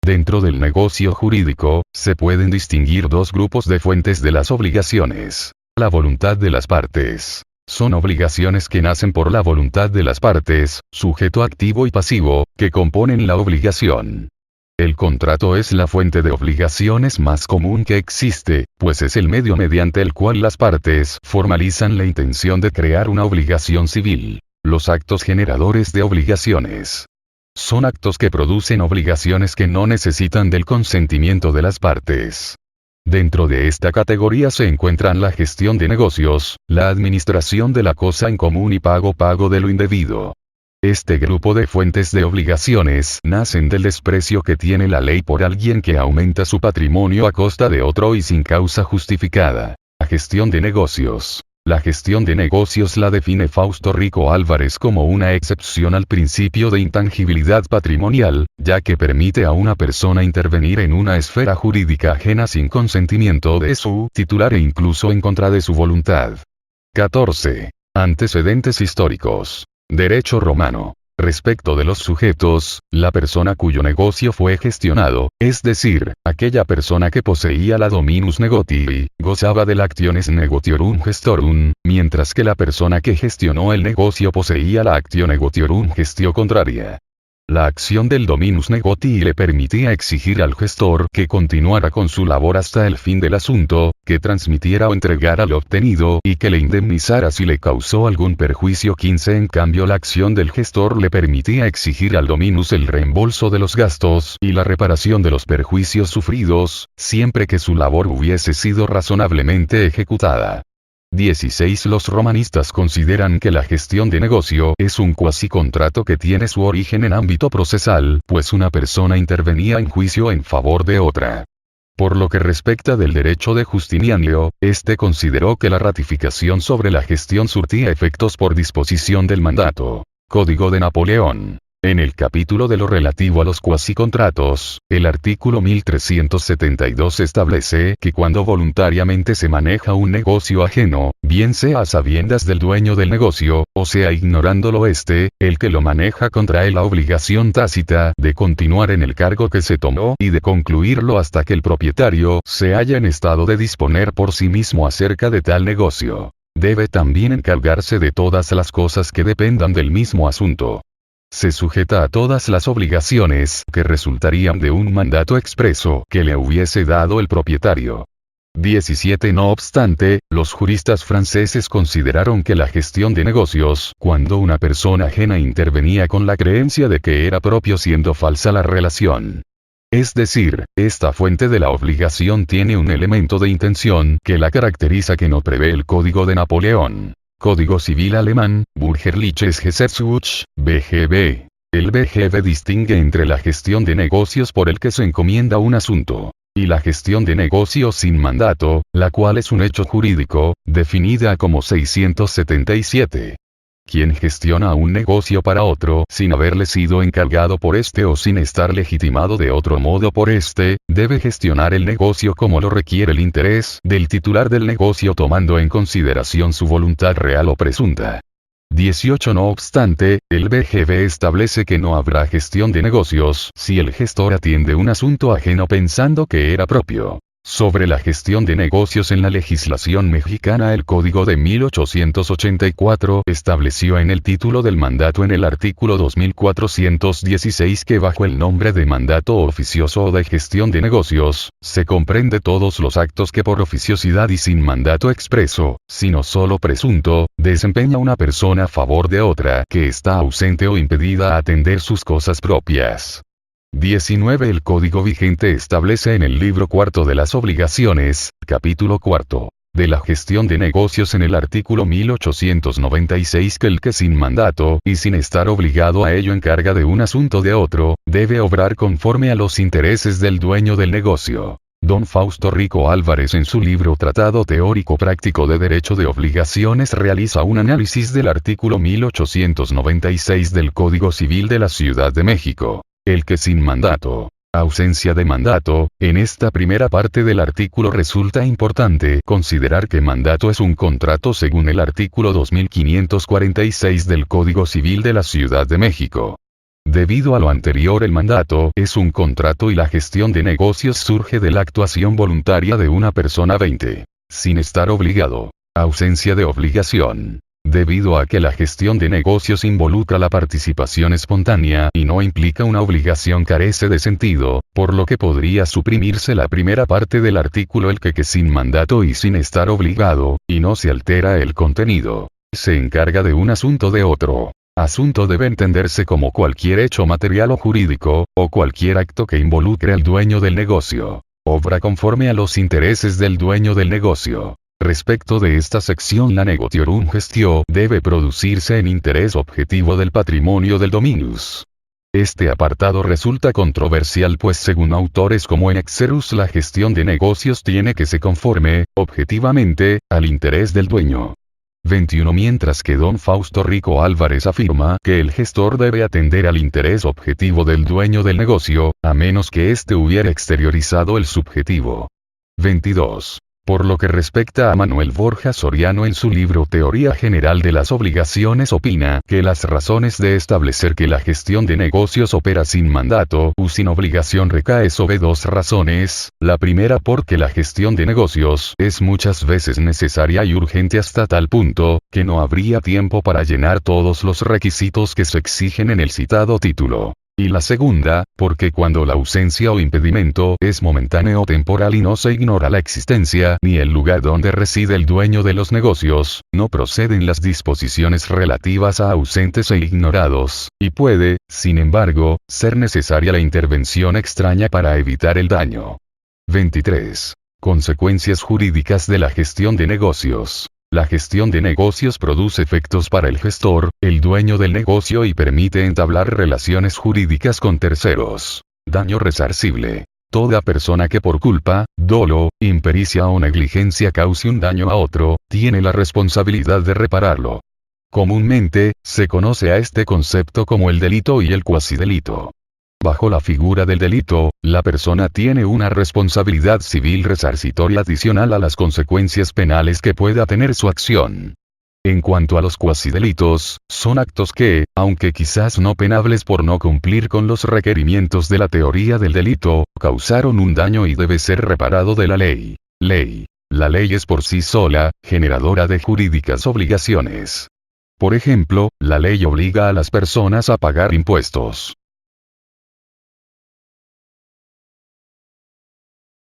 Dentro del negocio jurídico, se pueden distinguir dos grupos de fuentes de las obligaciones. La voluntad de las partes. Son obligaciones que nacen por la voluntad de las partes, sujeto activo y pasivo, que componen la obligación. El contrato es la fuente de obligaciones más común que existe, pues es el medio mediante el cual las partes formalizan la intención de crear una obligación civil. Los actos generadores de obligaciones. Son actos que producen obligaciones que no necesitan del consentimiento de las partes. Dentro de esta categoría se encuentran la gestión de negocios, la administración de la cosa en común y pago de lo indebido. Este grupo de fuentes de obligaciones nacen del desprecio que tiene la ley por alguien que aumenta su patrimonio a costa de otro y sin causa justificada. La gestión de negocios. La gestión de negocios la define Fausto Rico Álvarez como una excepción al principio de intangibilidad patrimonial, ya que permite a una persona intervenir en una esfera jurídica ajena sin consentimiento de su titular e incluso en contra de su voluntad. 14. Antecedentes históricos. Derecho romano. Respecto de los sujetos, la persona cuyo negocio fue gestionado, es decir, aquella persona que poseía la dominus negotii, gozaba del actiones negotiorum gestorum, mientras que la persona que gestionó el negocio poseía la actio negotiorum gestio contraria. La acción del dominus negotii le permitía exigir al gestor que continuara con su labor hasta el fin del asunto, que transmitiera o entregara lo obtenido y que le indemnizara si le causó algún perjuicio. 15. En cambio, la acción del gestor le permitía exigir al dominus el reembolso de los gastos y la reparación de los perjuicios sufridos, siempre que su labor hubiese sido razonablemente ejecutada. 16. Los romanistas consideran que la gestión de negocio es un cuasicontrato que tiene su origen en ámbito procesal, pues una persona intervenía en juicio en favor de otra. Por lo que respecta del derecho de Justinianio, este consideró que la ratificación sobre la gestión surtía efectos por disposición del mandato. Código de Napoleón. En el capítulo de lo relativo a los cuasicontratos, el artículo 1372 establece que cuando voluntariamente se maneja un negocio ajeno, bien sea a sabiendas del dueño del negocio, o sea ignorándolo el que lo maneja contrae la obligación tácita de continuar en el cargo que se tomó y de concluirlo hasta que el propietario se haya en estado de disponer por sí mismo acerca de tal negocio. Debe también encargarse de todas las cosas que dependan del mismo asunto. Se sujeta a todas las obligaciones que resultarían de un mandato expreso que le hubiese dado el propietario. 17. No obstante, los juristas franceses consideraron que la gestión de negocios, cuando una persona ajena intervenía con la creencia de que era propio siendo falsa la relación. Es decir, esta fuente de la obligación tiene un elemento de intención que la caracteriza que no prevé el Código de Napoleón. Código Civil Alemán, Bürgerliches Gesetzbuch, BGB. El BGB distingue entre la gestión de negocios por el que se encomienda un asunto, y la gestión de negocios sin mandato, la cual es un hecho jurídico, definida como 677. Quien gestiona un negocio para otro sin haberle sido encargado por o sin estar legitimado de otro modo por debe gestionar el negocio como lo requiere el interés del titular del negocio tomando en consideración su voluntad real o presunta. 18. No obstante, el BGB establece que no habrá gestión de negocios si el gestor atiende un asunto ajeno pensando que era propio. Sobre la gestión de negocios en la legislación mexicana, el Código de 1884 estableció en el título del mandato en el artículo 2416 que bajo el nombre de mandato oficioso o de gestión de negocios, se comprende todos los actos que por oficiosidad y sin mandato expreso, sino solo presunto, desempeña una persona a favor de otra que está ausente o impedida a atender sus cosas propias. 19. El código vigente establece en el libro cuarto de las obligaciones, capítulo cuarto, de la gestión de negocios en el artículo 1896 que el que sin mandato y sin estar obligado a ello encarga de un asunto de otro, debe obrar conforme a los intereses del dueño del negocio. Don Fausto Rico Álvarez en su libro Tratado Teórico Práctico de Derecho de Obligaciones realiza un análisis del artículo 1896 del Código Civil de la Ciudad de México. El que sin mandato, ausencia de mandato, en esta primera parte del artículo resulta importante considerar que mandato es un contrato según el artículo 2546 del Código Civil de la Ciudad de México. Debido a lo anterior, el mandato es un contrato y la gestión de negocios surge de la actuación voluntaria de una persona. 20. Sin estar obligado. Ausencia de obligación. Debido a que la gestión de negocios involucra la participación espontánea y no implica una obligación, carece de sentido, por lo que podría suprimirse la primera parte del artículo, el que sin mandato y sin estar obligado, y no se altera el contenido. Se encarga de un asunto de otro. Asunto debe entenderse como cualquier hecho material o jurídico, o cualquier acto que involucre al dueño del negocio. Obra conforme a los intereses del dueño del negocio. Respecto de esta sección, la negotiorum gestio debe producirse en interés objetivo del patrimonio del dominus. Este apartado resulta controversial, pues según autores como en Exerus, la gestión de negocios tiene que se conforme, objetivamente, al interés del dueño. 21. Mientras que don Fausto Rico Álvarez afirma que el gestor debe atender al interés objetivo del dueño del negocio, a menos que éste hubiera exteriorizado el subjetivo. 22. Por lo que respecta a Manuel Borja Soriano, en su libro Teoría General de las Obligaciones, opina que las razones de establecer que la gestión de negocios opera sin mandato u sin obligación recae sobre dos razones. La primera, porque la gestión de negocios es muchas veces necesaria y urgente hasta tal punto, que no habría tiempo para llenar todos los requisitos que se exigen en el citado título. Y la segunda, porque cuando la ausencia o impedimento es momentáneo o temporal y no se ignora la existencia ni el lugar donde reside el dueño de los negocios, no proceden las disposiciones relativas a ausentes e ignorados, y puede, sin embargo, ser necesaria la intervención extraña para evitar el daño. 23. Consecuencias jurídicas de la gestión de negocios. La gestión de negocios produce efectos para el gestor, el dueño del negocio, y permite entablar relaciones jurídicas con terceros. Daño resarcible. Toda persona que por culpa, dolo, impericia o negligencia cause un daño a otro, tiene la responsabilidad de repararlo. Comúnmente, se conoce a este concepto como el delito y el cuasidelito. Bajo la figura del delito, la persona tiene una responsabilidad civil resarcitoria adicional a las consecuencias penales que pueda tener su acción. En cuanto a los cuasidelitos, son actos que, aunque quizás no penables por no cumplir con los requerimientos de la teoría del delito, causaron un daño y debe ser reparado de la ley. La ley es por sí sola, generadora de jurídicas obligaciones. Por ejemplo, la ley obliga a las personas a pagar impuestos.